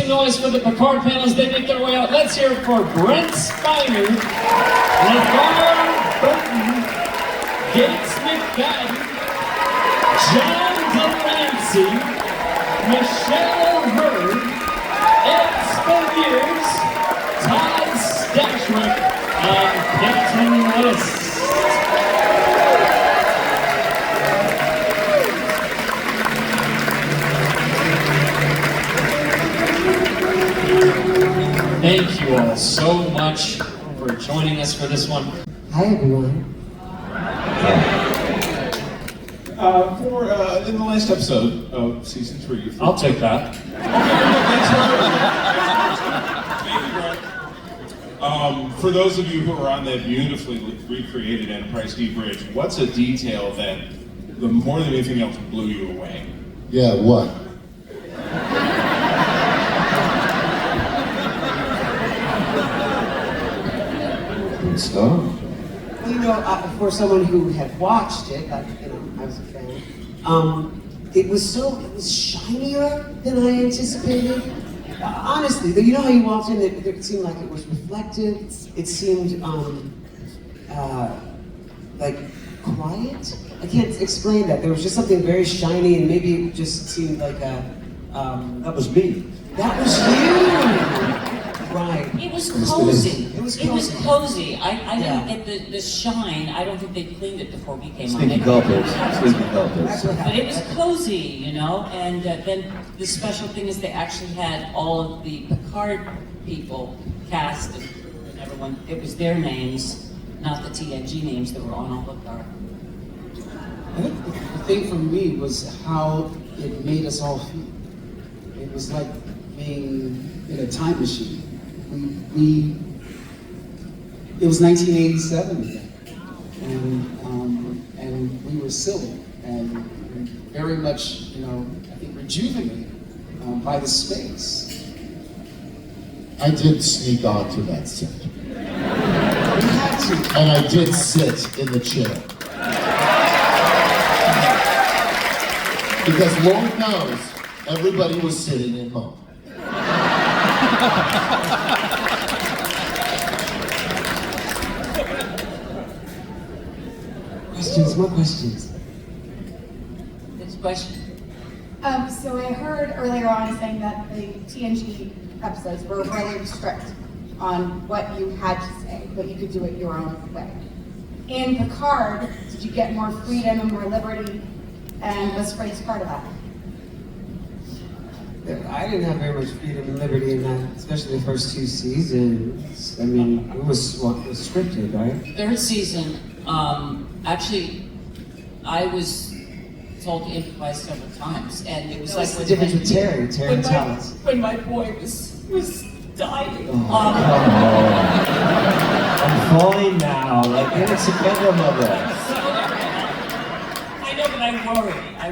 noise for the Picard panel as they make their way out. Let's hear it for Brent Spiner, LeVar, Burton, McFadden, John Lanci, Michelle Hurd, Ed Speleers, Todd Stashwick, and Peyton. Thank you all so much for joining us for this one. Hi everyone. In the last episode of season 3. I'll take that. For those of you who are on that beautifully recreated Enterprise D bridge, what's a detail that, more than anything else, blew you away? Yeah, what? Good stuff. Well, you know, for someone who had watched it, I was a fan. It was shinier than I anticipated. Honestly, you know how you walked in, it seemed like it was reflective. It seemed like quiet. I can't explain that. There was just something very shiny, and maybe it just seemed like a. That was me. That was you. Right. It was cozy. It was cozy. I didn't get the shine. I don't think they cleaned it before we came on. Stinky gulpers. Stinky gulpers. But it was cozy, you know. And then the special thing is they actually had all of the Picard people cast, and everyone. It was their names, not the TNG names that were on all Picard. I think the thing for me was how it made us all feel. It was like being in a time machine. It was 1987 then, and we were silly and very much, you know, I think rejuvenated by the space. I did sneak onto that set. We had to. And I did sit in the chair. Because Lord knows, everybody was sitting in home. Questions, more questions. Next question. So I heard earlier on saying that the TNG episodes were really strict on what you had to say, but you could do it your own way. In Picard, did you get more freedom and more liberty, and was Frakes part of that? I didn't have very much freedom and liberty in that, especially the first 2 seasons. I mean, it was scripted, right? Third season, actually, I was told to improvise several times, and it was like the difference with Terry Talents. when my boy was dying. I'm fine now, like it's a better mother. I know, but I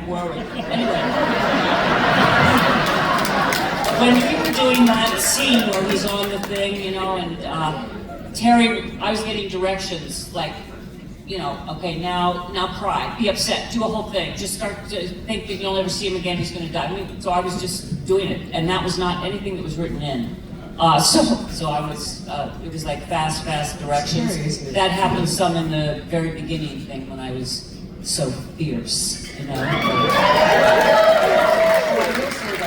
worry. Anyway. When we were doing that scene where he's on the thing, you know, and Terry, I was getting directions like, you know, okay, now cry, be upset, do a whole thing, just start to think that you'll never see him again, he's gonna die. I mean, so I was just doing it, and that was not anything that was written in. So I was, it was like fast directions. That happened some in the very beginning thing when I was so fierce, you know.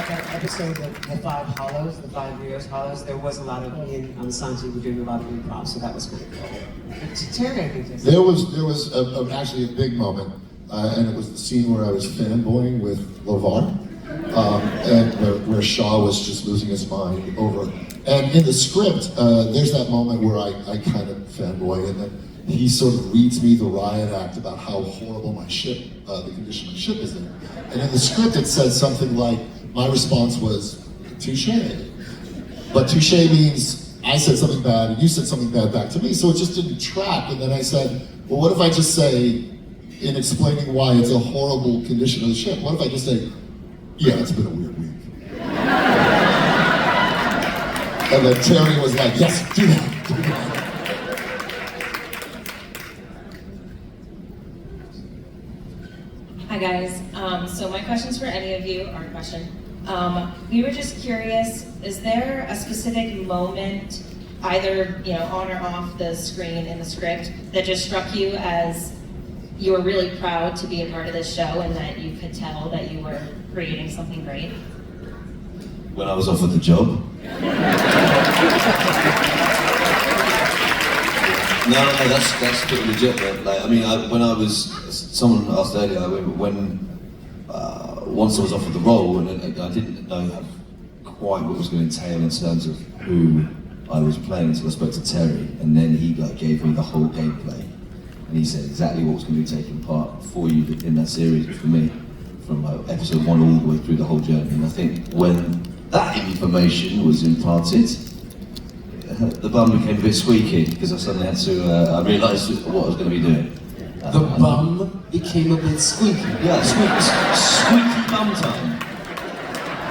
That episode of the 5 Hollows, the 5 Rios Hollows, there was a lot of me and Santi were doing a lot of improv, so that was kind of cool. Terry, I think there was actually a big moment, and it was the scene where I was fanboying with LeVar, and where Shaw was just losing his mind over. And in the script, there's that moment where I kind of fanboy, and then he sort of reads me the riot act about how horrible my ship, the condition my ship is in. And in the script, it said something like, my response was, touche. But touche means I said something bad and you said something bad back to me, so it just didn't track. And then I said, well, what if I just say, in explaining why it's a horrible condition of the ship, what if I just say, yeah, it's been a weird week. And then Terry was like, yes, do that. Hi guys, so my question's for any of you, our question. We were just curious, Is there a specific moment, either on or off the screen in the script, that just struck you as you were really proud to be a part of this show and that you could tell that you were creating something great? When I was offered the job. No, that's pretty legit. Man. Like, I mean, someone asked earlier, once I was offered the role, and I didn't know quite what it was going to entail in terms of who I was playing until I spoke to Terry, and then he gave me the whole gameplay, and he said exactly what was going to be taking part for you in that series for me, from episode 1 all the way through the whole journey. And I think when that information was imparted, the bum became a bit squeaky because I suddenly had to. I realised what I was going to be doing. The bum became a bit squeaky. Yeah, squeaky bum time.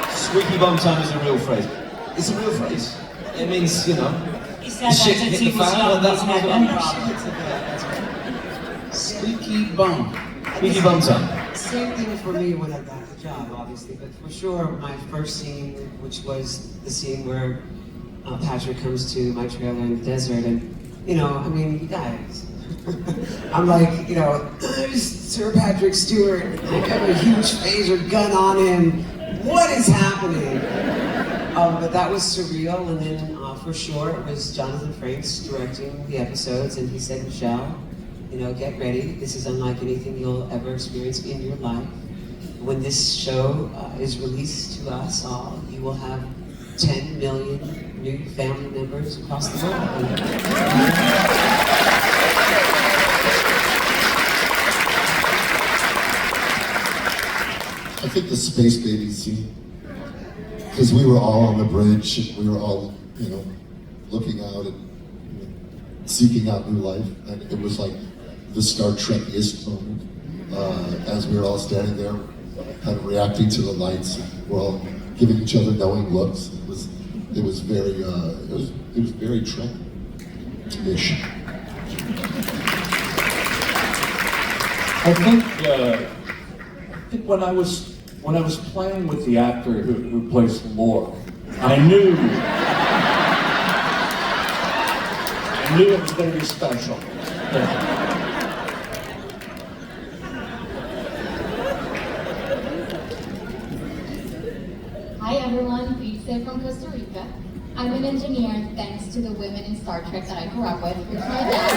Squeaky bum time is a real phrase. It's a real phrase. It means, He said that shit since hit he the was fan, young, and he's had that problem. Squeaky bum. Squeaky bum time. Same thing for me when I got the job, obviously, but for sure, my first scene, which was the scene where Patrick comes to my trailer in the desert, and you guys, I'm like, there's Sir Patrick Stewart, and I have a huge phaser gun on him. What is happening? But that was surreal, and then for sure it was Jonathan Frakes directing the episodes, and he said, Michelle, get ready. This is unlike anything you'll ever experience in your life. When this show is released to us all, you will have 10 million new family members across the world. I think the space baby scene, because we were all on the bridge, we were all, looking out and seeking out new life, and it was like the Star Trek-iest moment, as we were all standing there, kind of reacting to the lights, and we're all giving each other knowing looks. It was very Trek-ish. I think when I was playing with the actor who plays LeVar, I knew it was going to be special. Hi everyone, Lisa from Costa Rica. I'm an engineer thanks to the women in Star Trek that I grew up with, which my dad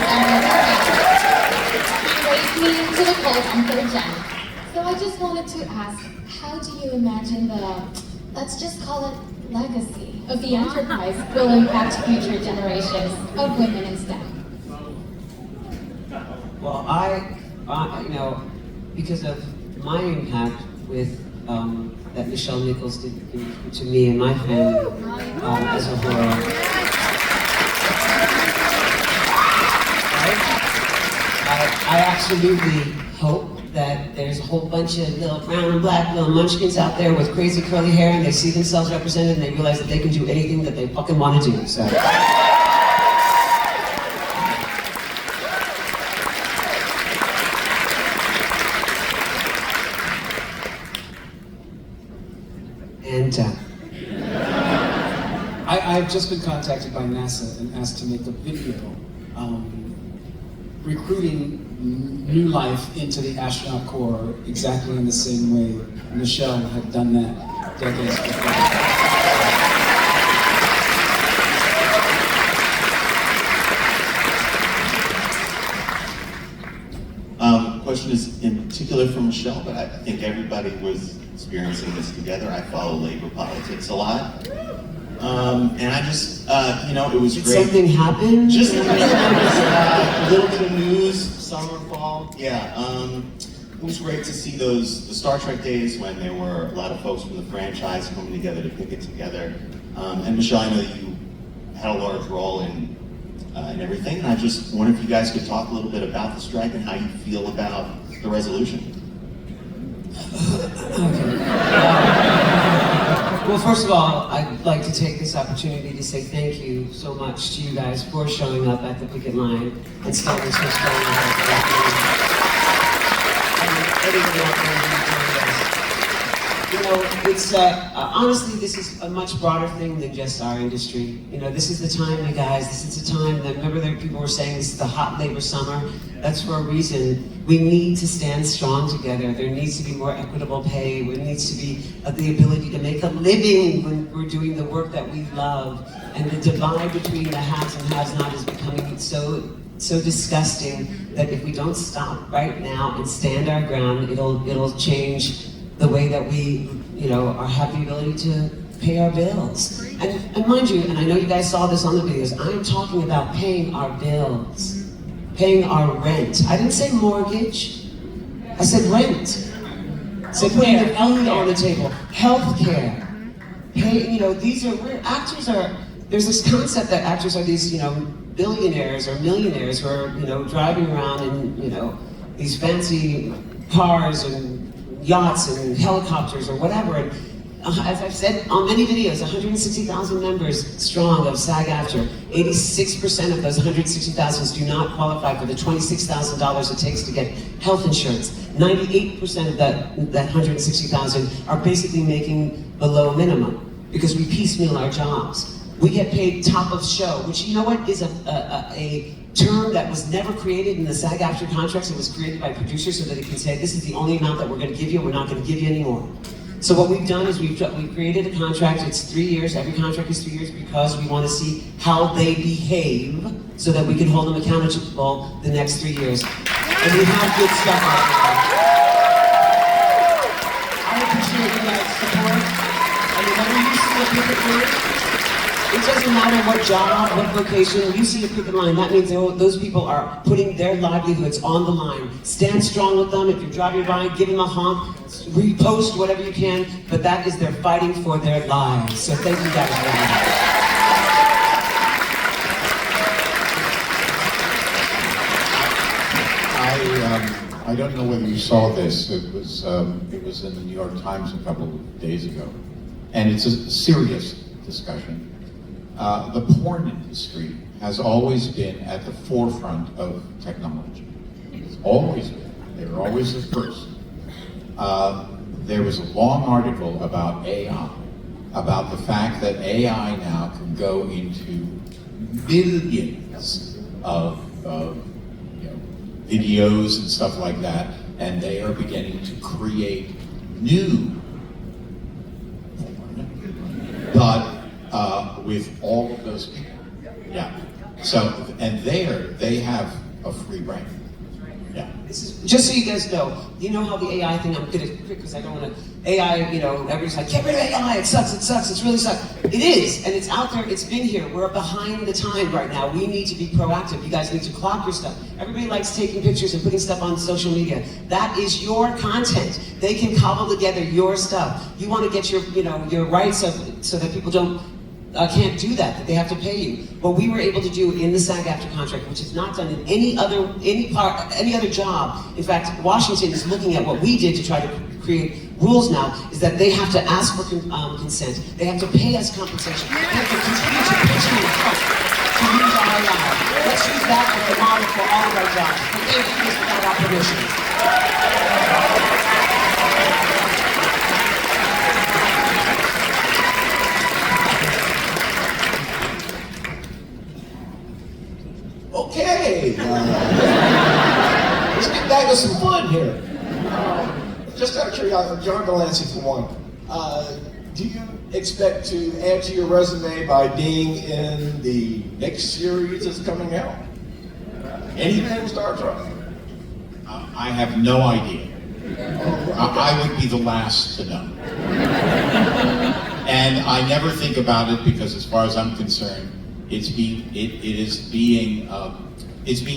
raised me into the cult on 3rd Gen. So I just wanted to ask, how do you imagine let's just call it legacy of the Enterprise will impact future generations of women in STEM? Well, because of my impact with that Michelle Nichols did to me and my family as a whole. I absolutely hope that there's a whole bunch of little brown and black little munchkins out there with crazy curly hair, and they see themselves represented and they realize that they can do anything that they fucking want to do. So. And I've just been contacted by NASA and asked to make a video recruiting new life into the astronaut corps exactly in the same way Michelle had done that decades before. Question is in particular for Michelle, but I think everybody was experiencing this together. I follow labor politics a lot. And I just, it was did great. something happen? Just a little bit of news, summer, fall. Yeah, it was great to see the Star Trek days when there were a lot of folks from the franchise coming together to pick it together. And Michelle, I know you had a large role in everything. And I just wonder if you guys could talk a little bit about the strike and how you feel about the resolution. Well, first of all, I'd like to take this opportunity to say thank you so much to you guys for showing up at the picket line and standing so strong. And everybody out there who joined us. You know, it's honestly, this is a much broader thing than just our industry. You know, this is the time, you guys. This is the time that, remember that people were saying this is the hot labor summer. That's for a reason. We need to stand strong together. There needs to be more equitable pay. There needs to be the ability to make a living when we're doing the work that we love. And the divide between the haves and have-not is becoming so disgusting that if we don't stop right now and stand our ground, it'll change the way that we, you know, have the ability to pay our bills. And mind you, and I know you guys saw this on the videos, I'm talking about paying our bills, paying our rent. I didn't say mortgage, I said rent. I said putting the food on the table, healthcare. Pay, you know, actors are, there's this concept that actors are these, you know, billionaires or millionaires who are, you know, driving around in, you know, these fancy cars and yachts and helicopters or whatever. And as I've said on many videos, 160,000 members strong of SAG-AFTRA. 86% of those 160,000 do not qualify for the $26,000 it takes to get health insurance. 98% of that 160,000 are basically making below minimum because we piecemeal our jobs. We get paid top of show, which, you know what, is a term that was never created in the SAG-AFTRA contracts. It was created by producers so that it can say, this is the only amount that we're going to give you, we're not going to give you anymore. So what we've done is we've created a contract. It's 3 years. Every contract is 3 years because we want to see how they behave so that we can hold them accountable the next 3 years. And we have good stuff out there. I appreciate you guys' support. And whenever you see a picket line, it doesn't matter what job, what vocation, you see a picket line, that means those people are putting their livelihoods on the line. Stand strong with them. If you're driving by, give them a honk, repost whatever you can, but that is they're fighting for their lives. So thank you guys very much. I don't know whether you saw this. It was in the New York Times a couple of days ago, and it's a serious discussion. The porn industry has always been at the forefront of technology. It's always been. They were always the first. There was a long article about AI, about the fact that AI now can go into millions of videos and stuff like that, and they are beginning to create new porn, but with all of those people. Yeah. So, and they have a free reign. Yeah. This is, just so you guys know, you know how the AI thing, I'm gonna quick because I don't want to, AI, you know, everybody's like, get rid of AI, it sucks, it's really sucks. It is, and it's out there, it's been here. We're behind the time right now. We need to be proactive. You guys need to clock your stuff. Everybody likes taking pictures and putting stuff on social media. That is your content. They can cobble together your stuff. You want to get your, you know, your rights of, so that people can't do that they have to pay you. What we were able to do in the SAG-AFTRA contract, which is not done in any other job. In fact, Washington is looking at what we did to try to create rules now, is that they have to ask for consent. They have to pay us compensation. They have to continue to pitch in and help to use our AI. Let's use that as the model for all of our jobs. But they do this without our permission. Okay, let's get back to some fun here. Just out of curiosity, John Lanci for one, do you expect to add to your resume by being in the next series that's coming out? Anything Star Trek? I have no idea. I would be the last to know. And I never think about it because, as far as I'm concerned, it's being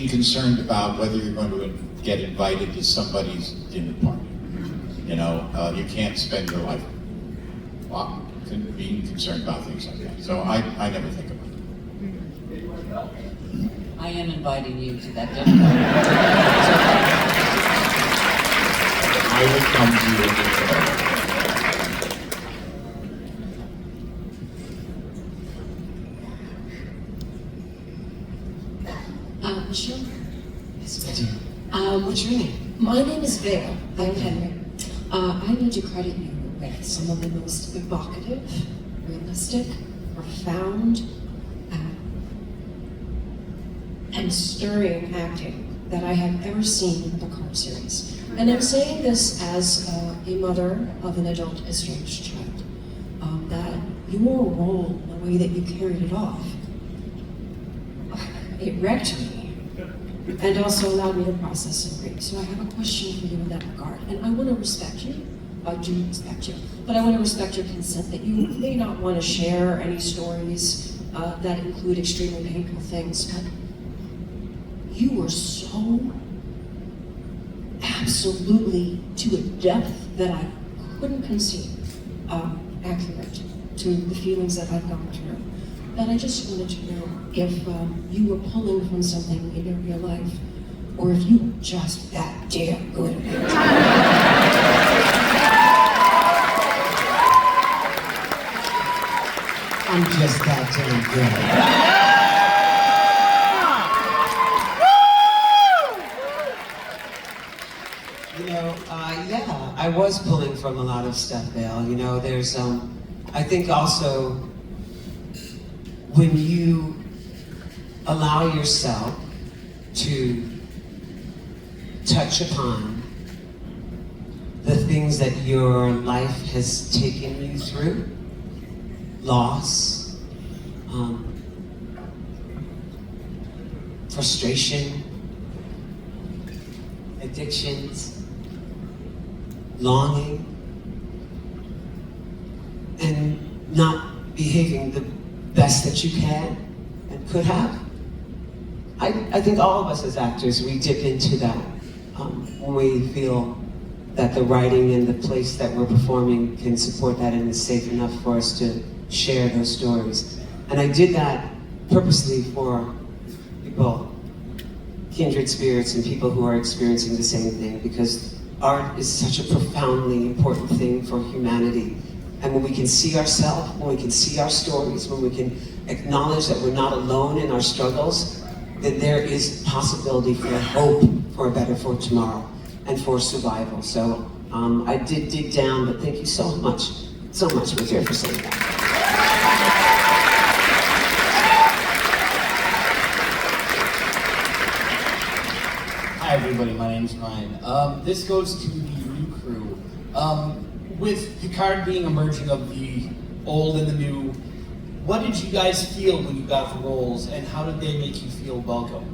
concerned about whether you're going to get invited to somebody's dinner party. You know, you can't spend your life being concerned about things like that. So I never think about it. I am inviting you to that dinner party. I will come to your dinner party. Sure. Yes, what's your name? My name is Vale. I'm Henry. I need to credit you with some of the most evocative, realistic, profound, and stirring acting that I have ever seen in the Picard series. And I'm saying this as a mother of an adult estranged child, that your role, the way that you carried it off, it wrecked me, and also allowed me to process some grief. So I have a question for you in that regard, and I want to respect you. I do respect you, but I want to respect your consent that you may not want to share any stories that include extremely painful things, but you were so absolutely to a depth that I couldn't conceive accurate to the feelings that I've gone through. That I just wanted to know if you were pulling from something in your real life, or if you were just that damn good at it. I'm just that damn good. Yeah, I was pulling from a lot of stuff, Vale. You know, there's, I think also when you allow yourself to touch upon the things that your life has taken you through, loss, frustration, addictions, longing, and not behaving the best that you can and could have. I think all of us as actors, we dip into that when we feel that the writing and the place that we're performing can support that and is safe enough for us to share those stories. And I did that purposely for people, kindred spirits and people who are experiencing the same thing, because art is such a profoundly important thing for humanity. And when we can see ourselves, when we can see our stories, when we can acknowledge that we're not alone in our struggles, then there is possibility for hope for a better for tomorrow and for survival. So I did dig down, but thank you so much with you for saying that. Hi everybody, my name's Ryan. This goes to the new crew. With Picard being a merging of the old and the new, what did you guys feel when you got the roles, and how did they make you feel welcome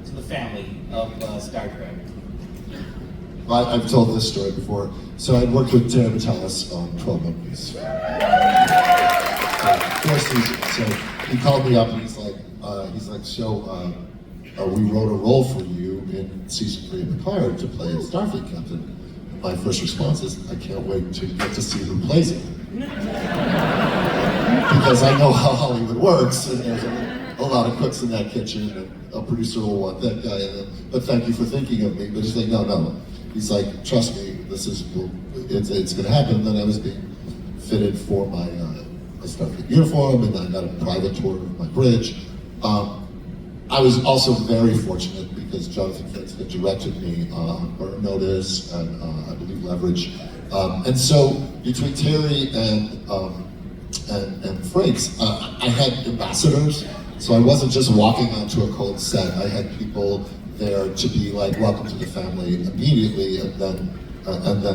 to the family of Star Trek? Well, I've told this story before. So I'd worked with Terry Matalas on 12 Monkeys. 4 seasons. So he called me up and he's like, so we wrote a role for you in season 3 of Picard to play a Starfleet captain. And my first response is, I can't wait to get to see who plays it. Because I know how Hollywood works, and there's a lot of cooks in that kitchen, and a producer will want that guy. But thank you for thinking of me. But he's like, no. He's like, trust me, it's going to happen. And then I was being fitted for my Starfleet uniform, and I got a private tour of my bridge. I was also very fortunate because Jonathan Frakes had directed me on Burton Notice and I believe Leverage. And so between Terry and Frakes, I had ambassadors. So I wasn't just walking onto a cold set. I had people there to be like, welcome to the family immediately, and then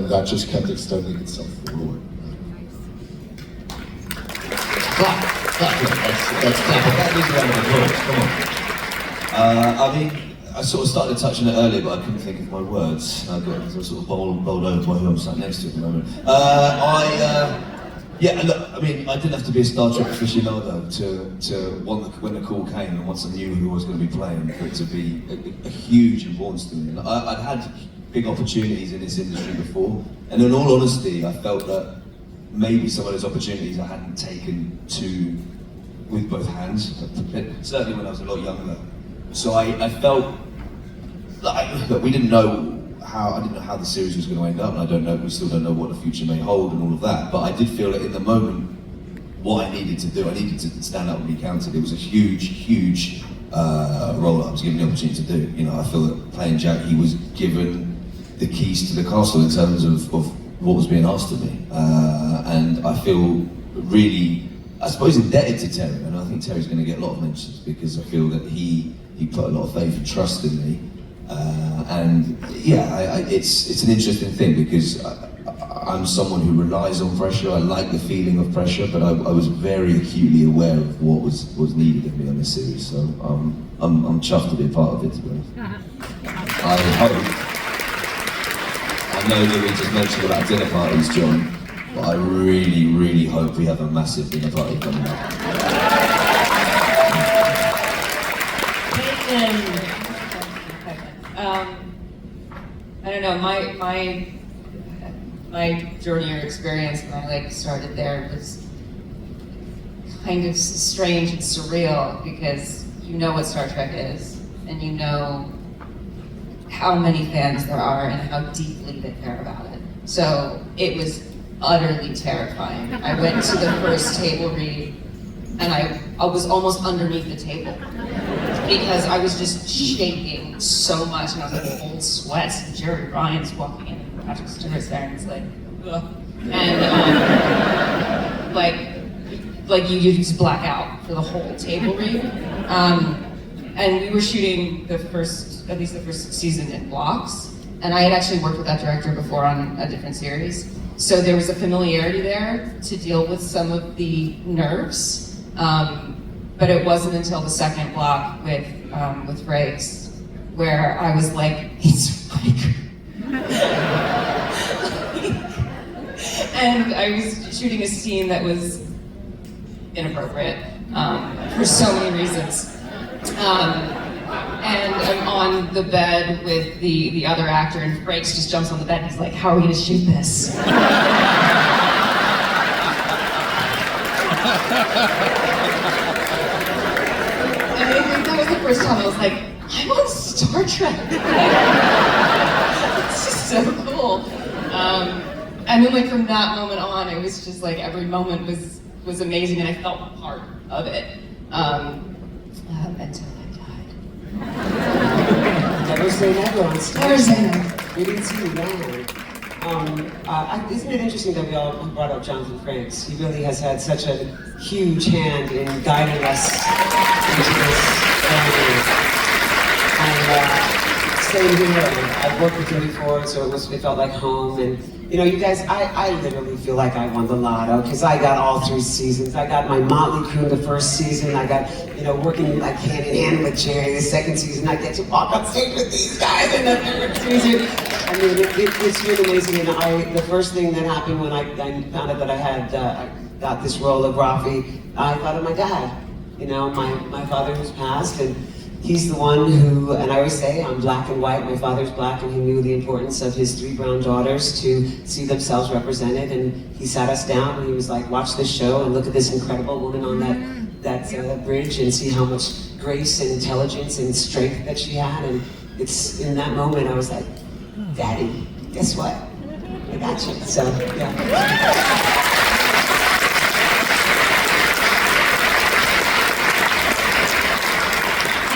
that just kept extending itself forward. That's come on. I mean, I sort of started touching it earlier, but I couldn't think of my words. I got sort of bowled over by who I'm sat next to at the moment. Yeah, look, I mean, I didn't have to be a Star Trek aficionado to when the call came, and once I knew who I was going to be playing, for it to be a huge importance to me. And I'd had big opportunities in this industry before, and in all honesty, I felt that maybe some of those opportunities I hadn't taken with both hands, certainly when I was a lot younger. So I felt like we didn't know how the series was going to end up, and we still don't know what the future may hold and all of that. But I did feel that in the moment, what I needed to do, I needed to stand up and be counted. It was a huge role that I was given the opportunity to do. You know, I feel that playing Jack, he was given the keys to the castle in terms of what was being asked of me. And I feel really, I suppose, indebted to Terry, and I think Terry's going to get a lot of mentions because I feel that he put a lot of faith and trust in me. And yeah, it's an interesting thing because I'm someone who relies on pressure. I like the feeling of pressure, but I was very acutely aware of what was needed of me on this series. So I'm chuffed to be a part of it, to be honest. I hope. I know that we just mentioned about dinner parties, John, but I really, really hope we have a massive dinner party coming up. Peyton. I don't know, my journey or experience when I started there was kind of strange and surreal because you know what Star Trek is and you know how many fans there are and how deeply they care about it. So it was utterly terrifying. I went to the first table read and I was almost underneath the table because I was just shaking so much and I was like cold sweats and Jerry Ryan's walking in and Patrick Stewart's there and it's like, ugh. And like you just black out for the whole table read. And we were shooting at least the first season in blocks. And I had actually worked with that director before on a different series. So there was a familiarity there to deal with some of the nerves. But it wasn't until the second block with Frakes where I was like, it's Riker. And I was shooting a scene that was inappropriate for so many reasons. And I'm on the bed with the other actor and Frakes just jumps on the bed and he's like, how are we gonna shoot this? And I think that was the first time I was like, I'm on Star Trek. It's just so cool. And then from that moment on, it was just like every moment was amazing and I felt a part of it. Until I died. Never say never on Star Never say Trek. never. We didn't see you then. Isn't it interesting that we all brought up Jonathan Frakes? He really has had such a huge hand in guiding us into this family. And same here. I've worked with him before, so it felt like home. And you know, you guys, I literally feel like I won the lotto because I got all 3 seasons. I got my Motley Crew the first season. I got, working like hand in hand with Jerry the second season. I get to walk on stage with these guys in the third season. I mean, it's really amazing. And the first thing that happened when I found out that I had got this role of Rafi, I thought of my dad. My father who's passed, and he's the one who, and I always say, I'm black and white, my father's black, and he knew the importance of his 3 brown daughters to see themselves represented, and he sat us down and he was like, watch this show and look at this incredible woman on that bridge and see how much grace and intelligence and strength that she had. And it's in that moment I was like, Daddy, guess what? I got you. So, yeah.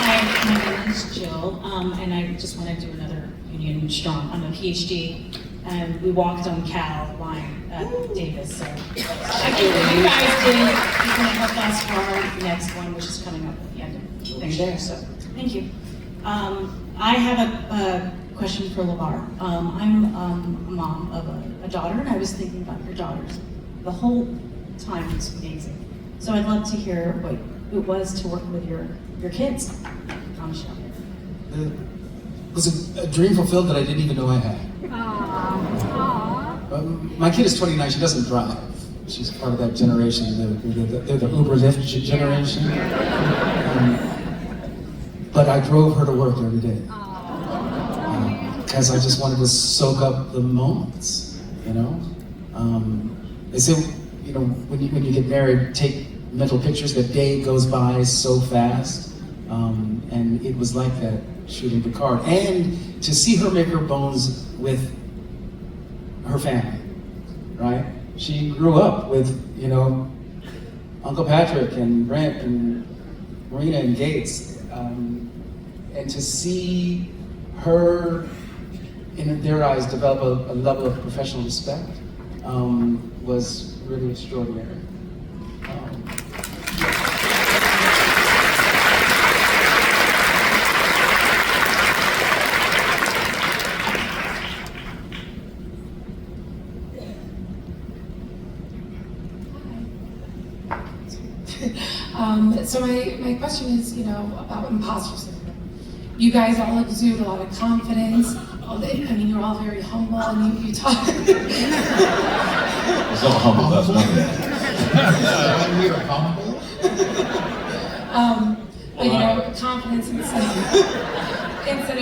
Hi, my name is Jill, and I just want to do another Union Strong. I'm a PhD, and we walked on Cal line at Davis. So, thank you. You guys did. You're going to help us for the next one, which is coming up at the end of next year. So, thank you. I have a question for LeVar. I'm a mom of a daughter, and I was thinking about your daughters. The whole time was amazing. So I'd love to hear what it was to work with your kids on the show. It was a dream fulfilled that I didn't even know I had. My kid is 29, she doesn't drive. She's part of that generation, they're the Uber Lyft generation. But I drove her to work every day. Because I just wanted to soak up the moments, They say, when you get married, take mental pictures. The day goes by so fast. And it was like that shooting Picard. And to see her make her bones with her family, right? She grew up with, Uncle Patrick and Brent and Marina and Gates. And to see her in their eyes, develop a level of professional respect was really extraordinary. So my question is, about imposter syndrome. You guys all exude a lot of confidence. You're all very humble, and you talk. It's not humble, that's nothing. We're humble. But confidence instead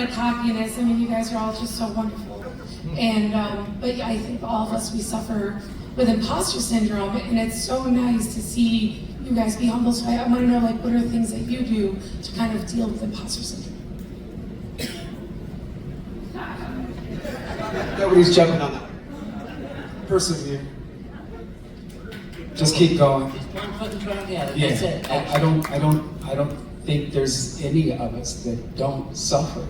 of cockiness. You guys are all just so wonderful. And but I think all of us, we suffer with imposter syndrome, and it's so nice to see you guys be humble. So I want to know, what are things that you do to kind of deal with imposter syndrome? Nobody's jumping on that. Persevere. Just keep going. One foot in front of the other. Yeah. That's it. I don't think there's any of us that don't suffer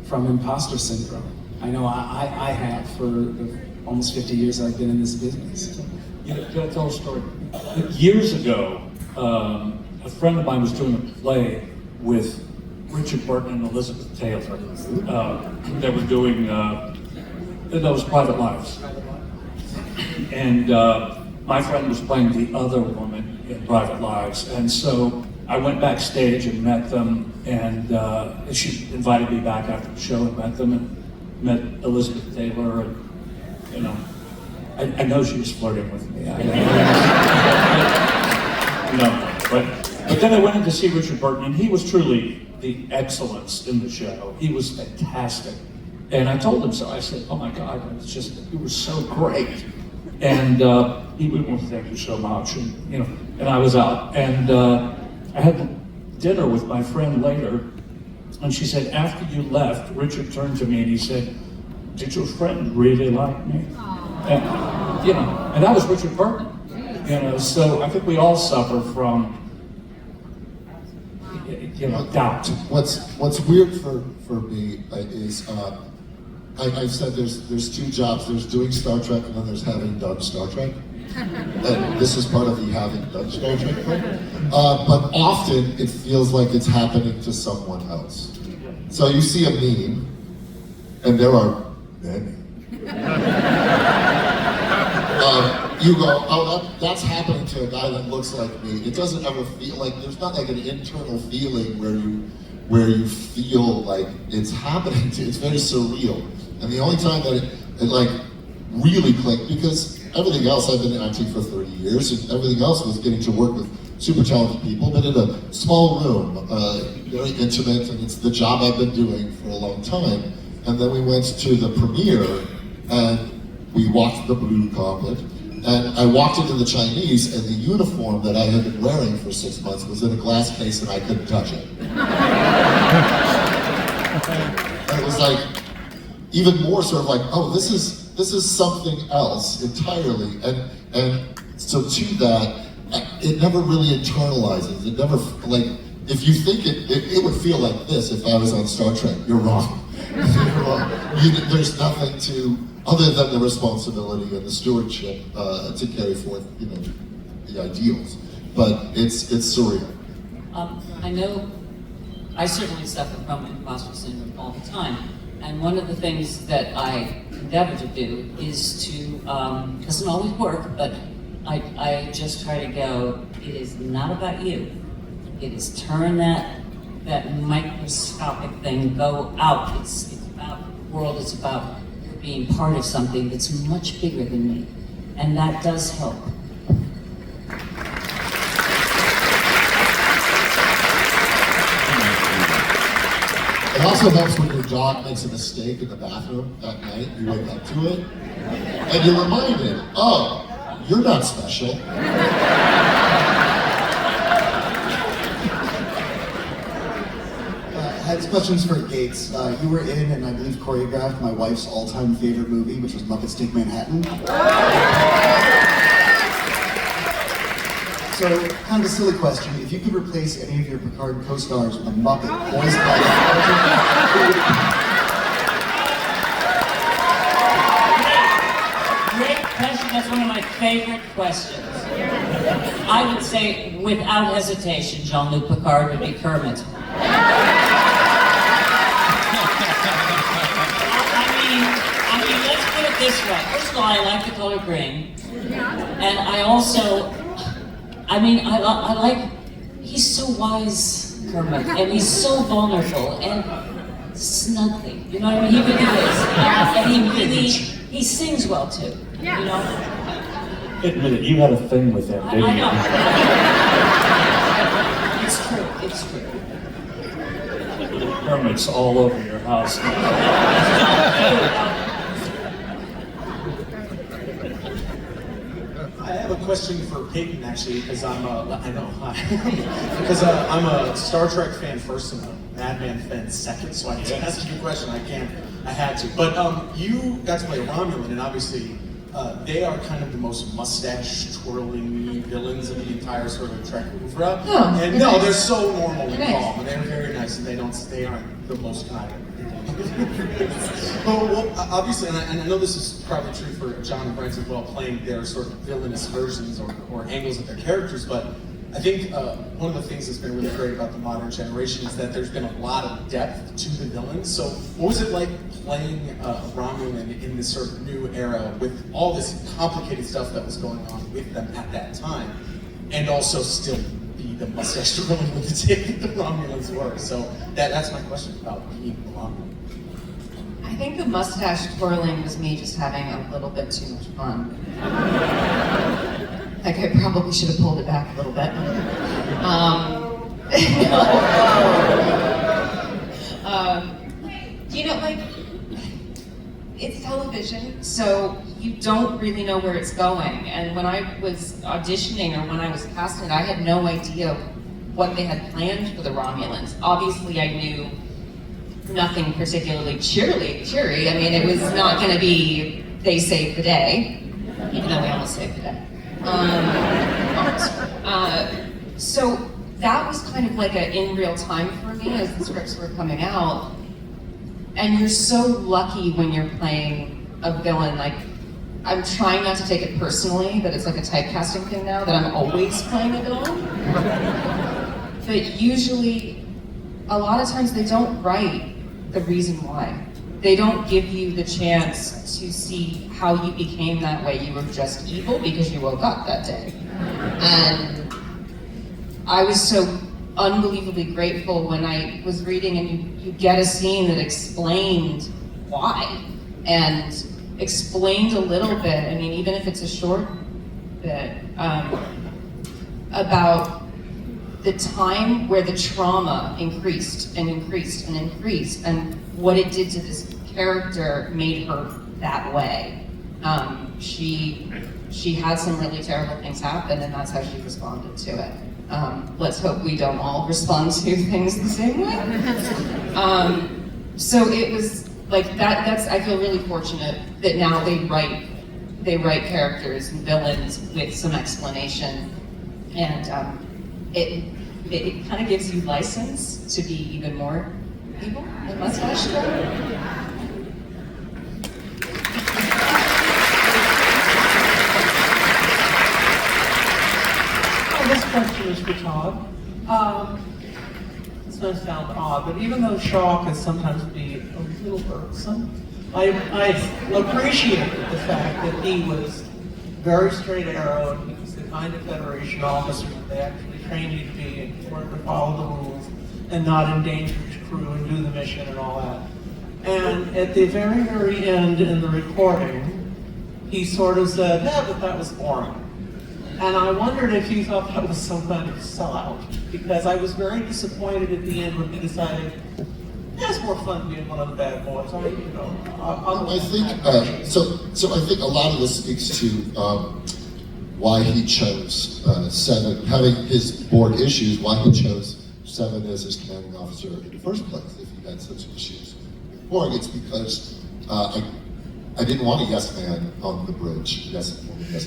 from imposter syndrome. I know I have for the almost 50 years I've been in this business. Can I tell a story? Years ago, a friend of mine was doing a play with Richard Burton and Elizabeth Taylor. They were doing those Private Lives. And my friend was playing the other woman in Private Lives. And so I went backstage and met them, and she invited me back after the show and met them, and met Elizabeth Taylor, and I know she was flirting with me. But then I went in to see Richard Burton, and he was truly the excellence in the show. He was fantastic. And I told him so. I said, "Oh my God, you were so great." And he went, "Well, thank you so much." And I was out. And I had dinner with my friend later, and she said, after you left, Richard turned to me and he said, "Did your friend really like me?" And that was Richard Burton. So I think we all suffer from doubt. What's weird for me is I've said there's two jobs. There's doing Star Trek, and then there's having done Star Trek. And this is part of the having done Star Trek thing. But often it feels like it's happening to someone else. So you see a meme, and there are many. You go, "Oh, that's happening to a guy that looks like me." It doesn't ever feel like, there's not like an internal feeling where you feel like it's happening to. It's very surreal. And the only time that it really clicked, because everything else, I've been in IT for 30 years, and everything else was getting to work with super talented people, but in a small room, very intimate, and it's the job I've been doing for a long time. And then we went to the premiere, and we walked the blue carpet, and I walked into the Chinese, and the uniform that I had been wearing for 6 months was in a glass case, and I couldn't touch it. And it was even more sort of oh, this is something else entirely, and so to that, it never really internalizes. It never if you think it would feel like this if I was on Star Trek. You're wrong. You're wrong. There's nothing other than the responsibility and the stewardship to carry forth, the ideals. But it's surreal. I know I certainly suffer from imposter syndrome all the time. And one of the things that I endeavor to do is to, doesn't always work, but I just try to go, it is not about you. It is turn that microscopic thing, go out. It's about the world, it's about being part of something that's much bigger than me. And that does help. It also helps when your dog makes a mistake in the bathroom that night. You wake up to it, and you're reminded, "Oh, you're not special." I had questions for Gates. You were in, and I believe choreographed, my wife's all-time favorite movie, which was Muppets Take Manhattan. So, kind of a silly question. If you could replace any of your Picard co-stars with a Muppet voiced by favorite questions. I would say, without hesitation, Jean-Luc Picard would be Kermit. I mean, let's put it this way. First of all, I like the color green. And I also, I like, he's so wise, Kermit, and he's so vulnerable and snuggly. You know what I mean? He really is. And he sings well too. You know? Admit it, you had a thing with him, didn't you? It's true, it's true. Kermit's all over your house now. I have a question for Peyton, actually, because I'm I'm a Star Trek fan first and a Mad Men fan second, so I had to ask you a question. I had to. But you got to play a Romulan, and obviously they are kind of the most mustache-twirling villains of the entire sort of Trek oeuvre. Oh, and nice. they're so normal and Nice. calm, and they're very nice, and they aren't the most kind of. Well, obviously, and I know this is probably true for John and Brent as well, playing their sort of villainous versions or angles of their characters, but I think one of the things that's been really great about the modern generation is that there's been a lot of depth to the villains. So what was it like playing Romulan in this sort of new era with all this complicated stuff that was going on with them at that time, and also still be the mustache-twirling lunatic that the Romulans were? So that's my question about being a Romulan. I think the mustache twirling was me just having a little bit too much fun. Like I probably should have pulled it back a little bit. You know, like, it's television, so you don't really know where it's going. And when I was auditioning or when I was casting, I had no idea what they had planned for the Romulans. Obviously, I knew nothing particularly cheery. I mean, it was not going to be they saved the day, even though we almost saved the day. So that was kind of like in real time for me as the scripts were coming out. And you're so lucky when you're playing a villain. Like, I'm trying not to take it personally, that it's like a typecasting thing now, that I'm always playing a villain. But usually, a lot of times they don't write the reason why. They don't give you the chance to see how you became that way. You were just evil because you woke up that day. And I was so unbelievably grateful when I was reading and you get a scene that explained why and explained a little bit, I mean, even if it's a short bit, about the time where the trauma increased and increased and increased, and what it did to this character made her that way. She had some really terrible things happen, and that's how she responded to it. Let's hope we don't all respond to things the same way. So it was like that's I feel really fortunate that now they write characters and villains with some explanation, and it kind of gives you license to be even more evil and mustache twirling. This question is for Todd. It's going to sound odd, but even though Shaw can sometimes be a little irksome, I appreciated the fact that he was very straight arrow, and he was the kind of Federation officer that they actually trained you to be in order to follow the rules and not endanger his crew and do the mission and all that. And at the very, very end in the recording, he sort of said, yeah, but that was boring. And I wondered if you thought that was some kind of sellout, because I was very disappointed at the end when he decided, it's more fun being one of the bad boys. I think so. I think a lot of this speaks to why he chose Seven, having his board issues. Why he chose Seven as his commanding officer in the first place, if he had such issues with Borg. It's because I didn't want a yes man on the bridge, yes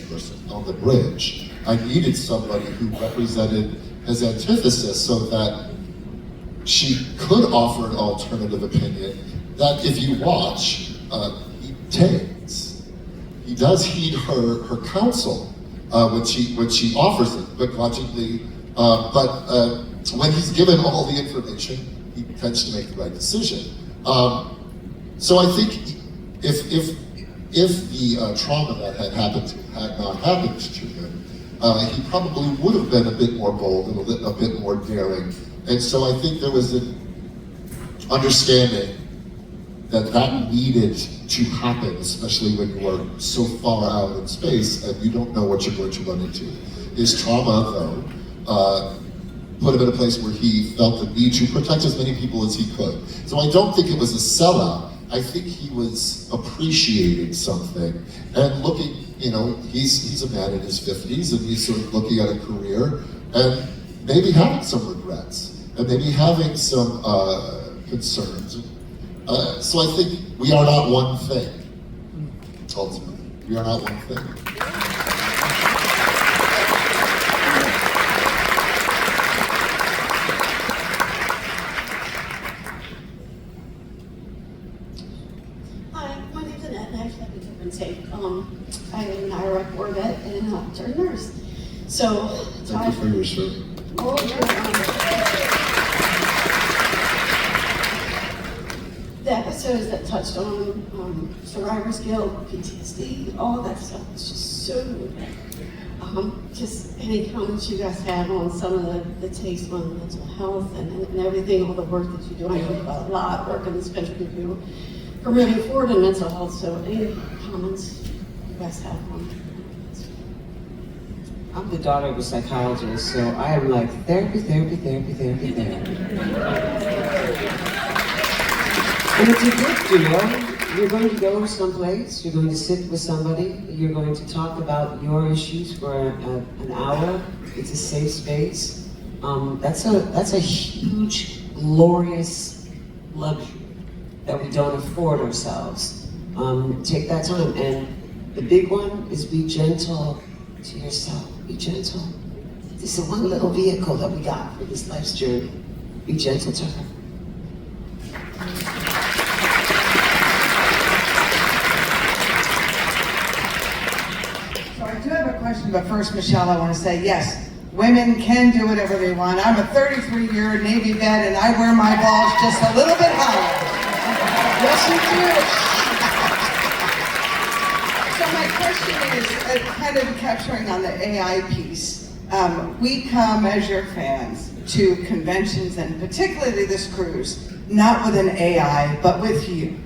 person on the bridge. I needed somebody who represented his antithesis so that she could offer an alternative opinion that if you watch, he takes. he does heed her counsel when she offers it begrudgingly. But when he's given all the information, he tends to make the right decision. So I think if the trauma that had not happened to him, he probably would have been a bit more bold and a bit more daring. And so I think there was an understanding that needed to happen, especially when you are so far out in space and you don't know what you're going to run into. His trauma, though, put him in a place where he felt the need to protect as many people as he could. So I don't think it was a sellout. I think he was appreciating something and looking, he's a man in his 50s and he's sort of looking at a career and maybe having some regrets and maybe having some concerns. So I think we are not one thing, ultimately. We are not one thing. I am an Iraq war vet and a turned nurse. So, Thank you for your service. The episodes that touched on survivor's guilt, PTSD, all that stuff was just so moving. Just any comments you guys have on some of the takes on mental health and everything, all the work that you do. I know you have a lot of work in this country to do for moving forward in mental health. So any comments you guys have on that? I'm the daughter of a psychologist, so I am like therapy. And it's a gift, You're going to go someplace, you're going to sit with somebody, you're going to talk about your issues for an hour. It's a safe space. That's a huge, glorious luxury that we don't afford ourselves. Take that time. And the big one is be gentle to yourself. Be gentle. This is one little vehicle that we got for this life's journey. Be gentle to her. So I do have a question, but first, Michelle, I want to say yes, women can do whatever they want. I'm a 33-year Navy vet, and I wear my balls just a little bit higher. Yes, you do. So my question is kind of capturing on the AI piece. We come as your fans to conventions, and particularly this cruise, not with an AI, but with you.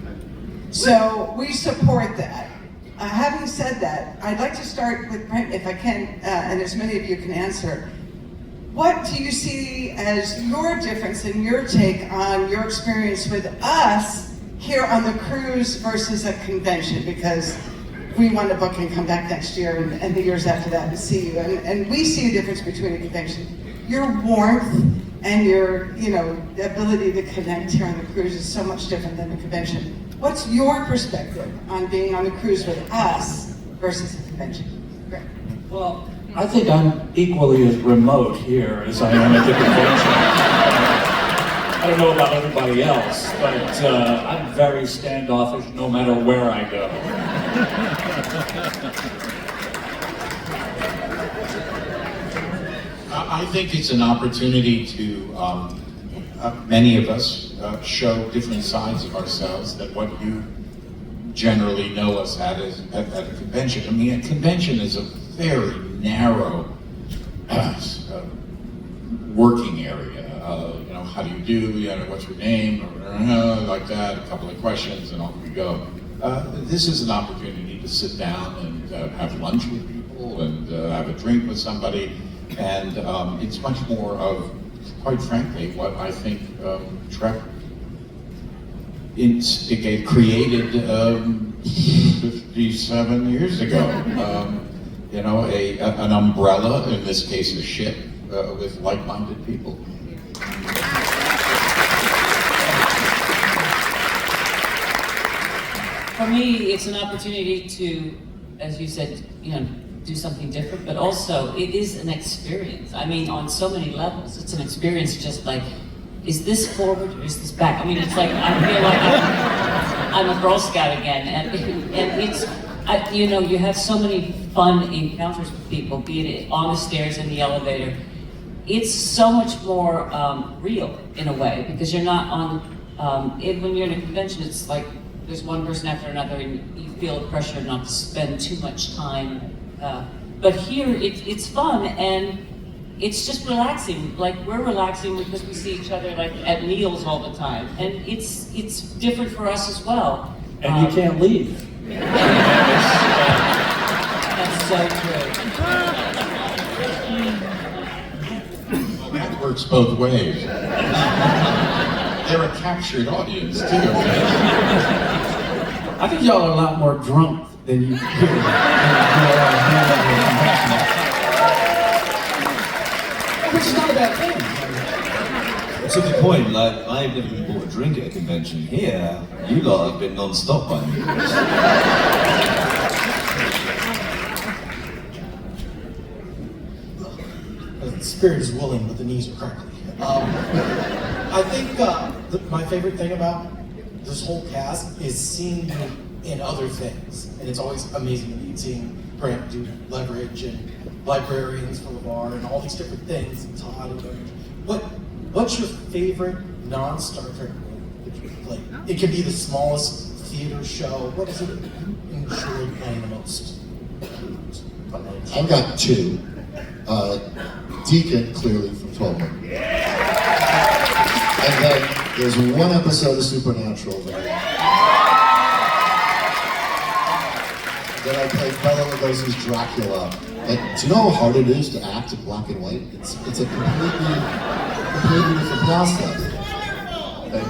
So we support that. Having said that, I'd like to start with Brent, if I can, and as many of you can answer. What do you see as your difference in your take on your experience with us here on the cruise versus a convention? Because we want to book and come back next year and the years after that to see you. And we see a difference between a convention. Your warmth and your, the ability to connect here on the cruise is so much different than a convention. What's your perspective on being on the cruise with us versus a convention? Great. Well, I think I'm equally as remote here as I am at the convention. I don't know about everybody else, but I'm very standoffish no matter where I go. I think it's an opportunity to, many of us, show different sides of ourselves than what you generally know us at a convention. I mean, a convention is a very narrow working area. How do you do? What's your name? Like that, a couple of questions, and off we go. This is an opportunity to sit down and have lunch with people and have a drink with somebody, and it's much more of, quite frankly, what I think Trek created 57 years ago. An umbrella, in this case a ship, with like-minded people. For me, it's an opportunity to, as you said, do something different, but also it is an experience. I mean, on so many levels, it's an experience just like, is this forward or is this back? I mean, it's like, I feel like I'm a Girl Scout again, and you know, you have so many fun encounters with people, be it on the stairs, in the elevator. It's so much more real in a way, because you're not on, when you're in a convention, it's like there's one person after another and you feel the pressure not to spend too much time. But here, it's fun and it's just relaxing. Like, we're relaxing because we see each other like at meals all the time. And it's different for us as well. And you can't leave. That's so true. Well, that works both ways. They're a captured audience, too. I think y'all are a lot more drunk than you hear. Which is not a bad thing. To the point, like, I've never even bought a drink at a convention. Here, you lot have been non-stop by me. The spirit is willing, but the knees are crackling. I think my favorite thing about this whole cast is seeing you in other things. And it's always amazing to me seeing Brent do Leverage and Librarians for LeVar and all these different things, and Todd and what's your favorite non-Star Trek role that you've played? It can be the smallest theater show. What is it you enjoy playing the most? I've got two. Deacon, clearly, from 12 Monkeys. And then there's one episode of Supernatural that I played Bela Lugosi's Dracula. And do you know how hard it is to act in black and white? It's a completely different process. Thank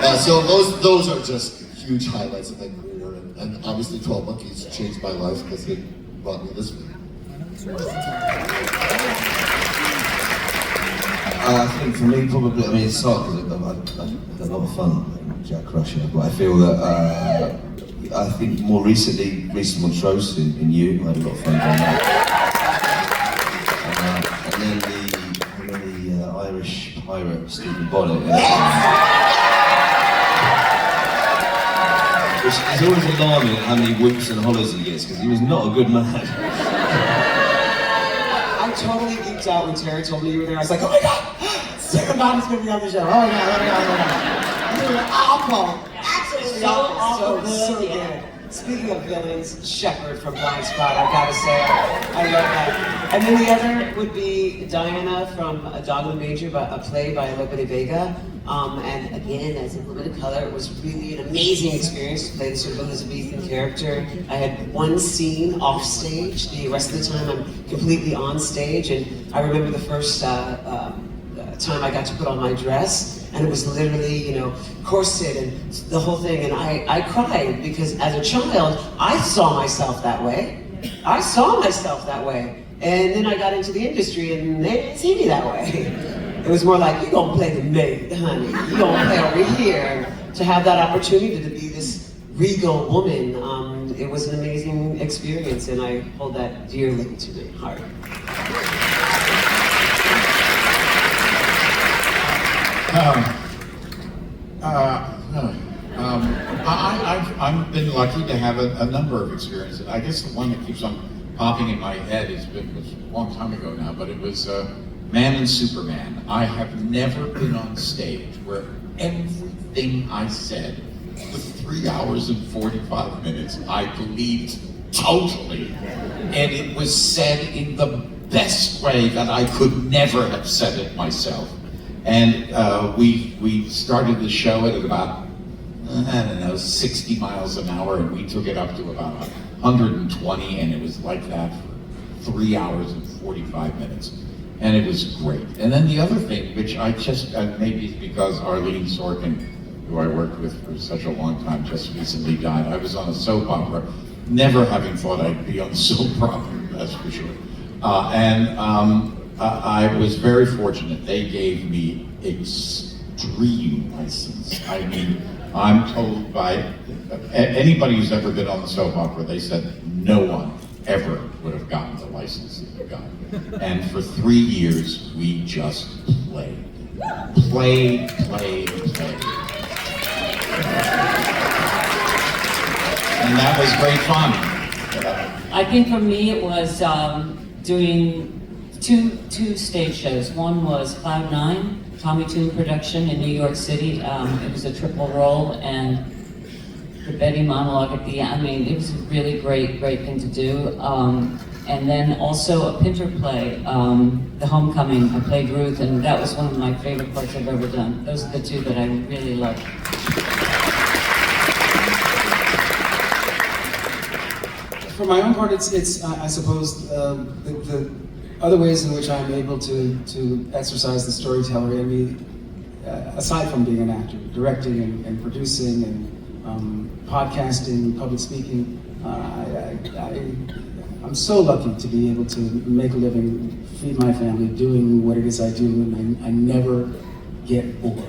you. So those are just huge highlights of my career, and obviously 12 Monkeys changed my life because it brought me this way. I think for me, probably, I mean, it's hard because I've had a lot of fun with Jack Crusher, but I feel that, I think more recently, Montrose in You, I had a lot of fun doing that. And then the Irish pirate, Stephen Bonnet. Which is always alarming how many whoops and hollers he gets, because he was not a good man. I totally geeked out when Terry told me you were there. I was like, oh my God, Stephen Bonnet's gonna be on the show. Oh my God. You were awful. Absolutely So awful. So good. Speaking of villains, Shepard from Blind Spot, I gotta say, I love that. And then the other would be Diana from A Dogma Major, a play by Lope de Vega. And again, as a woman of color, it was really an amazing experience to play this sort of Elizabethan character. I had one scene off stage. The rest of the time, I'm completely on stage. And I remember the first time I got to put on my dress, and it was literally, you know, corset and the whole thing. And I cried because as a child, I saw myself that way. And then I got into the industry and they didn't see me that way. It was more like, you're gonna play the maid, honey. You're gonna play over here. To have that opportunity to be this regal woman, it was an amazing experience, and I hold that dearly to my heart. I've been lucky to have a number of experiences. I guess the one that keeps on popping in my head was a long time ago now, but it was Man and Superman. I have never been on stage where everything I said for 3 hours and 45 minutes I believed totally, and it was said in the best way that I could never have said it myself. And we started the show at about, I don't know, 60 miles an hour, and we took it up to about 120, and it was like that for 3 hours and 45 minutes. And it was great. And then the other thing, which I just, maybe it's because Arlene Sorkin, who I worked with for such a long time, just recently died. I was on a soap opera, never having thought I'd be on a soap opera, that's for sure. I was very fortunate. They gave me extreme license. I mean, I'm told by anybody who's ever been on the soap opera, they said no one ever would have gotten the license that you got. And for 3 years, we just played. Played. And that was great fun. I think for me it was doing two stage shows. One was Cloud 9, Tommy Tune production in New York City. It was a triple role, and the Betty monologue at the end. I mean, it was a really great thing to do. And then also a Pinter play, The Homecoming. I played Ruth, and that was one of my favorite parts I've ever done. Those are the two that I really loved. For my own part, it's I suppose the other ways in which I'm able to exercise the storyteller in me, aside from being an actor, directing and producing and podcasting, public speaking. I'm so lucky to be able to make a living, feed my family, doing what it is I do, and I never get bored.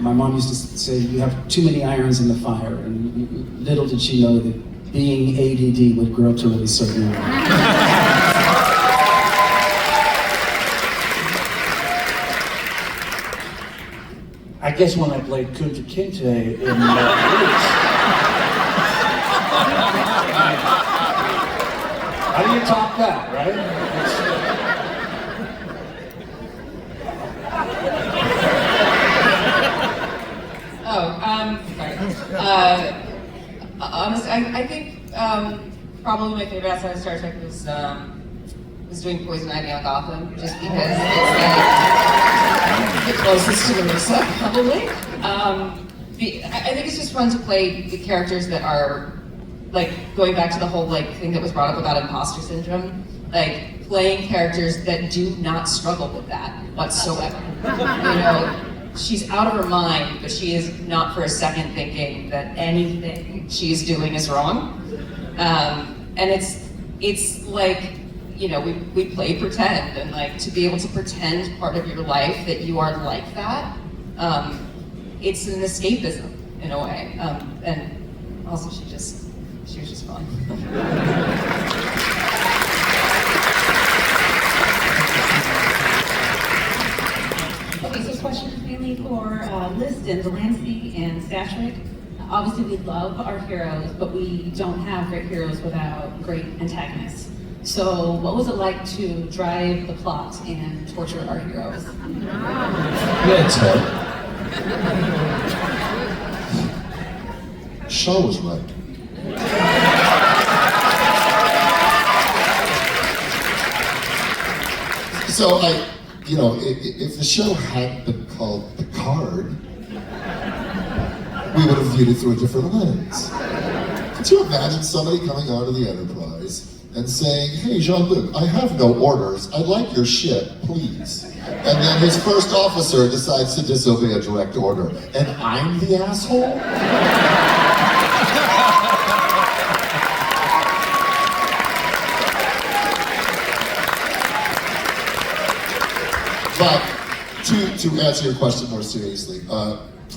My mom used to say, you have too many irons in the fire, and little did she know that being ADD would grow up to really serve me well. I guess when I played Kunta Kinte in how do you top that, right? Sorry. Honestly, I think probably my favorite outside of Star Trek was doing Poison Ivy on Gotham, just because it's the closest to Larissa, probably. I think it's just fun to play the characters that are, like, going back to the whole thing that was brought up about imposter syndrome, like playing characters that do not struggle with that whatsoever. She's out of her mind, but she is not for a second thinking that anything she's doing is wrong. And it's like, we play pretend, and to be able to pretend part of your life that you are like that, it's an escapism in a way. And also she was just fun. Okay, so this question is mainly for Liston, Lanci, and Stashwick. Obviously, we love our heroes, but we don't have great heroes without great antagonists. So, what was it like to drive the plot and torture our heroes? Yeah, Todd. Shaw was right. So if the show hadn't been called Picard, we would have viewed it through a different lens. Could you imagine somebody coming onto the Enterprise and saying, "Hey, Jean-Luc, I have no orders. I'd like your ship, please." And then his first officer decides to disobey a direct order, and I'm the asshole? But to answer your question more seriously,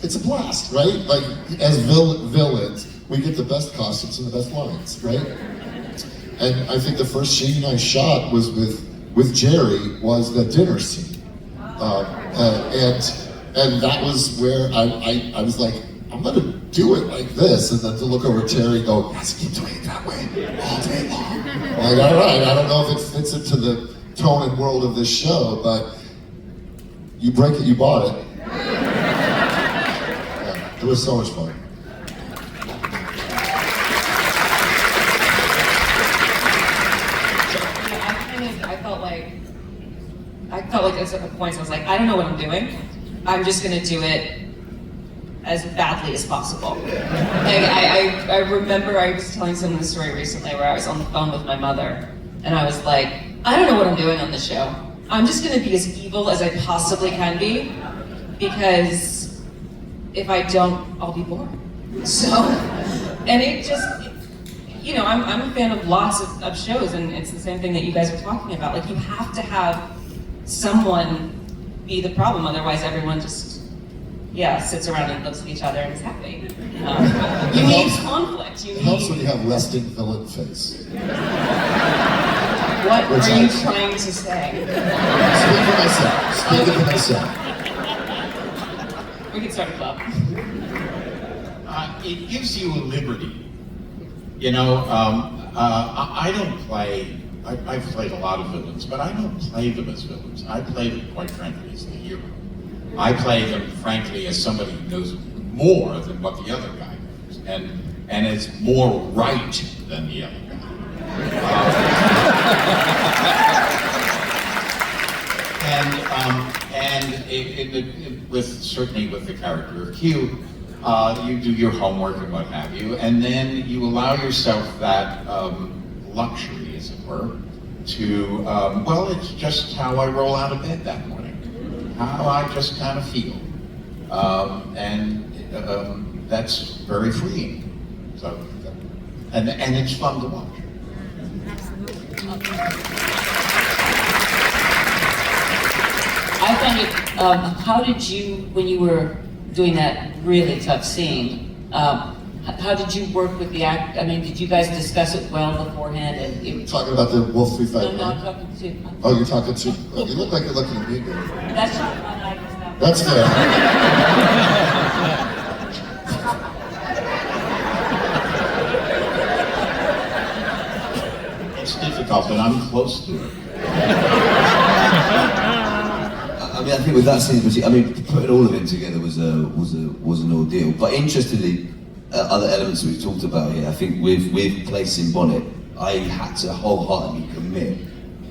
it's a blast, right? Like, as villains, we get the best costumes and the best lines, right? And I think the first scene I shot was with Jerry was the dinner scene, and that was where I was like, I'm gonna do it like this, and then to look over at Terry and go, "Yes, keep doing it that way all day long." I'm like, all right, I don't know if it fits into the tone and world of this show, but you break it, you bought it. Yeah, it was so much fun. I felt like at certain points I was like, I don't know what I'm doing. I'm just gonna do it as badly as possible. I remember I was telling someone the story recently where I was on the phone with my mother, and I was like, I don't know what I'm doing on this show. I'm just gonna be as evil as I possibly can be, because if I don't, I'll be bored. So, and it just, I'm a fan of lots of shows, and it's the same thing that you guys are talking about. Like, you have to have someone be the problem, otherwise everyone just, sits around and looks at each other and is happy. You need conflict. It helps when you have resting villain face. What are you trying to say? Speaking for myself. We can start a club. It gives you a liberty. I don't play, I've played a lot of villains, but I don't play them as villains. I play them, quite frankly, as the hero. I play them, frankly, as somebody who knows more than what the other guy knows, and is more right than the other guy. Certainly with the character of Q, you do your homework and what have you, and then you allow yourself that luxury, as it were, to, well, it's just how I roll out of bed that morning, how I just kind of feel, and that's very freeing. So, and it's fun to watch. I found it, how did you, when you were doing that really tough scene, how did you work with the act? I mean, did you guys discuss it well beforehand? And You're talking about the Wolf 351? No, I'm talking to... Oh, you're talking to... Oh, you look like you're looking at me, girl. That's not what I was about. That's fair. It's difficult, but I'm close to it. I mean, I think with that scene, I mean, putting all of it together was an ordeal. But interestingly, other elements we've talked about here, I think with placing Bonnet, I had to wholeheartedly commit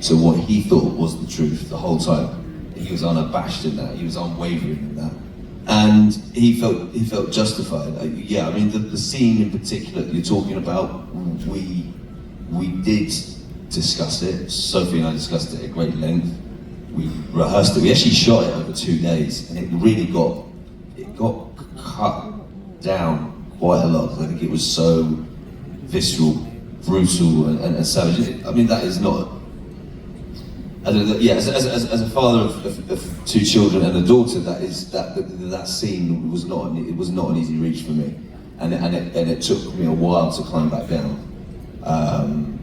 to what he thought was the truth the whole time. He was unabashed in that. He was unwavering in that, and he felt justified. Yeah, I mean, the scene in particular that you're talking about, we did discuss it. Sophie and I discussed it at great length. We rehearsed it. We actually shot it over 2 days, and it really got cut down quite a lot. I think it was so visceral, brutal, and savage. I mean, that is not. As a father of 2 children and a daughter, that scene was not an easy reach for me, and it took me a while to climb back down,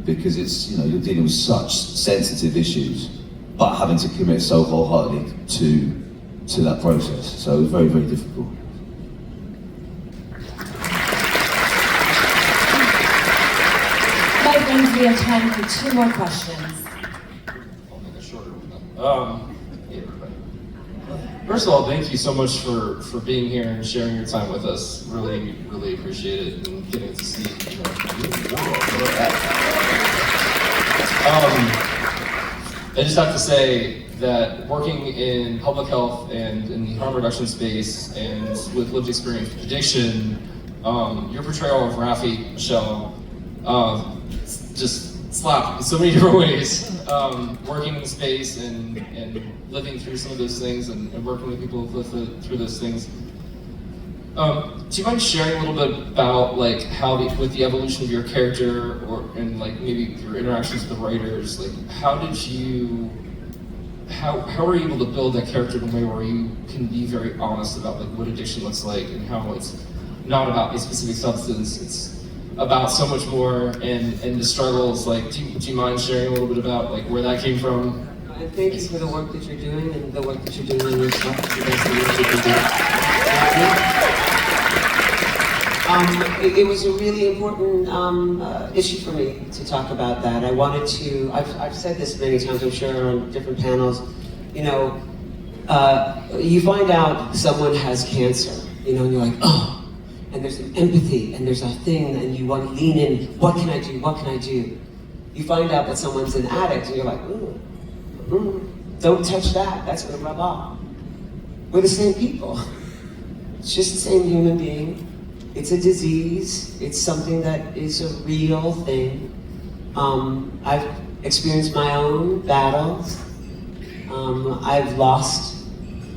because it's, you know, you're dealing with such sensitive issues, but having to commit so wholeheartedly to that process. So it was very, very difficult. My friends, we have time for 2 more questions. I'll make a shorter one. Hey, everybody. First of all, thank you so much for being here and sharing your time with us. Really, really appreciate it, and getting to see, you know, I just have to say that working in public health and in the harm reduction space and with lived experience with addiction, your portrayal of Raffi, Michelle, just slapped in so many different ways. Working in the space and living through some of those things and working with people who've lived through those things. Do you mind sharing a little bit about like with the evolution of your character, and like maybe your interactions with the writers, like how were you able to build that character in a way where you can be very honest about like what addiction looks like and how it's not about a specific substance, it's about so much more, and the struggles. Like, do you mind sharing a little bit about like where that came from? And thank you for the work that you're doing and the work that you're doing on yourself. It was a really important issue for me to talk about that. I wanted to, I've said this many times, I'm sure, on different panels, you know, you find out someone has cancer, you know, and you're like, oh, and there's an empathy, and there's a thing, and you want to lean in, what can I do, what can I do? You find out that someone's an addict, and you're like, don't touch that, that's gonna rub off. We're the same people. It's just the same human being. It's a disease. It's something that is a real thing. I've experienced my own battles. I've lost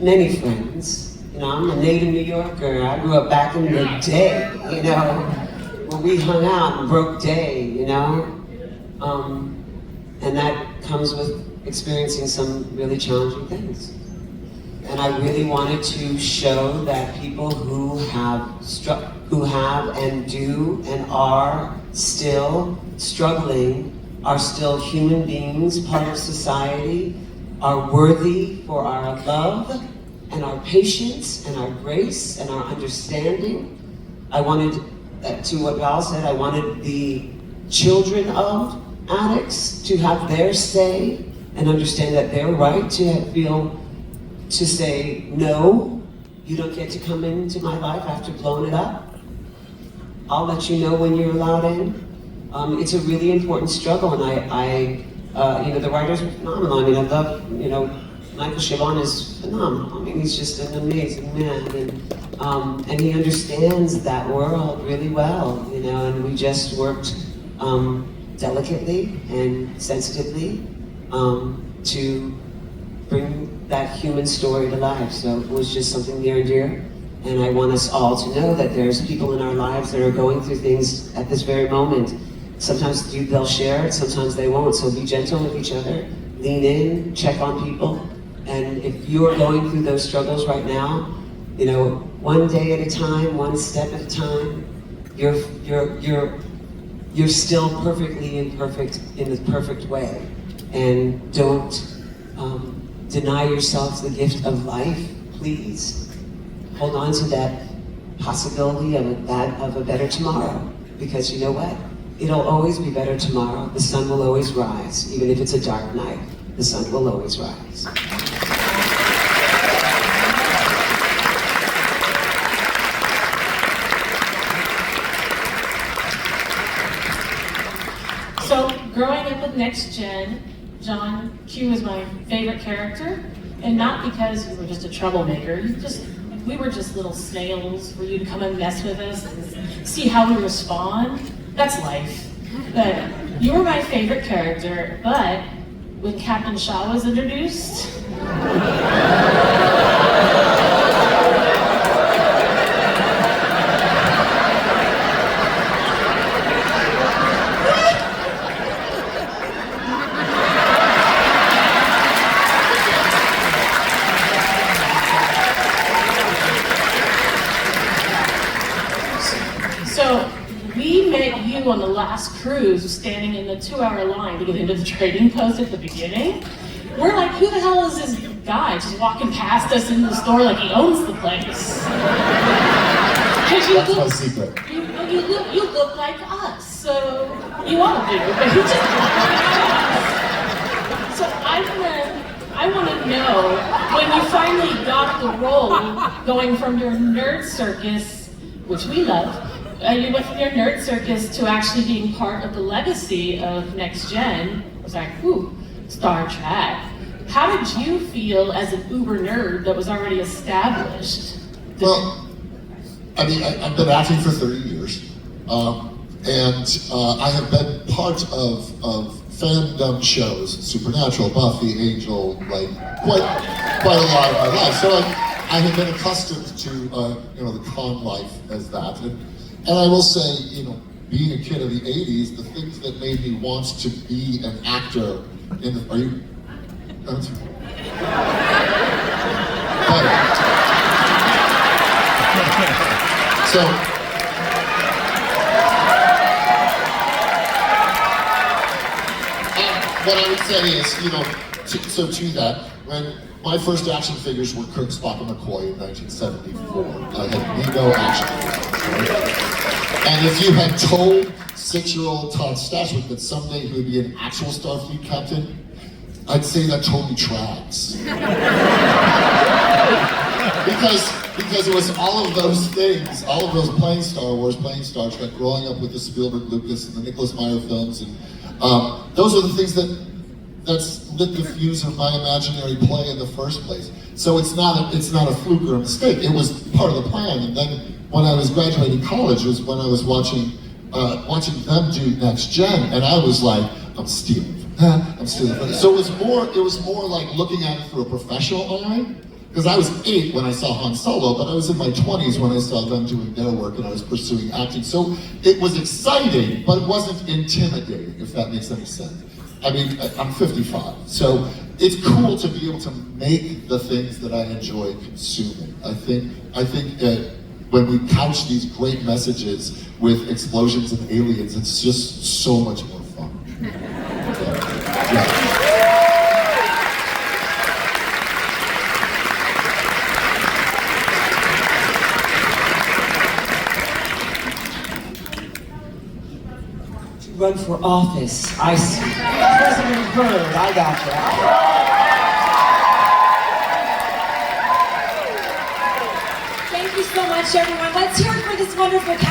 many friends. You know, I'm a native New Yorker. I grew up back in the day, you know, when we hung out and broke day, you know? And that comes with experiencing some really challenging things. And I really wanted to show that people who have and do and are still struggling are still human beings, part of society, are worthy for our love and our patience and our grace and our understanding. I wanted, to what Val said, I wanted the children of addicts to have their say and understand that they're right to say, no, you don't get to come into my life after blowing it up. I'll let you know when you're allowed in. It's a really important struggle, and the writers are phenomenal. I mean, I love, Michael Chabon is phenomenal. I mean, he's just an amazing man, and he understands that world really well, and we just worked delicately and sensitively to bring that human story to life. So it was just something near and dear. And I want us all to know that there's people in our lives that are going through things at this very moment. Sometimes they'll share it, sometimes they won't. So be gentle with each other, lean in, check on people. And if you're going through those struggles right now, one day at a time, one step at a time, you're still perfectly imperfect in the perfect way. And don't deny yourself the gift of life, please. Hold on to that possibility of a better tomorrow, because you know what? It'll always be better tomorrow. The sun will always rise. Even if it's a dark night, the sun will always rise. So, growing up with Next Gen, John Q was my favorite character, and not because you were just a troublemaker. We were just little snails for you to come and mess with us and see how we respond. That's life. But you were my favorite character, but when Captain Shaw was introduced, on the last cruise, standing in the 2-hour line to get into the trading post at the beginning. We're like, who the hell is this guy just walking past us in the store like he owns the place? That's my secret. You look like us, so you all do, but you just look like us. So I want to know, when you finally got the role, going from your nerd circus, which we love, you went from your nerd circus to actually being part of the legacy of Next Gen. It was like, ooh, Star Trek. How did you feel as an uber nerd that was already established? Well, I mean, I've been acting for 30 years, and I have been part of fandom shows, Supernatural, Buffy, Angel, like quite a lot of my life. So I have been accustomed to the con life as that. And I will say, being a kid of the 80s, the things that made me want to be an actor are you? So, what I would say is, to that, when my first action figures were Kirk, Spock, and McCoy in 1974, I had no action figures, right? And if you had told 6-year-old Todd Stashwick that someday he would be an actual Starfleet captain, I'd say that totally tracks. because it was all of those things, all of those playing Star Wars, playing Star Trek, growing up with the Spielberg, Lucas, and the Nicholas Meyer films, and those are the things that's lit the fuse of my imaginary play in the first place. So it's not a fluke or a mistake. It was part of the plan. And then when I was graduating college was when I was watching them do Next Gen, and I was like, I'm stealing. I'm stealing. So it was more like looking at it through a professional eye. Because I was 8 when I saw Han Solo, but I was in my 20s when I saw them doing their work and I was pursuing acting. So it was exciting, but it wasn't intimidating, if that makes any sense. I mean, I'm 55, so it's cool to be able to make the things that I enjoy consuming. I think that when we couch these great messages with explosions and aliens, it's just so much more fun. Yeah. run for office. I see. President Hurd, I gotcha. Thank you so much, everyone. Let's hear it for this wonderful cast.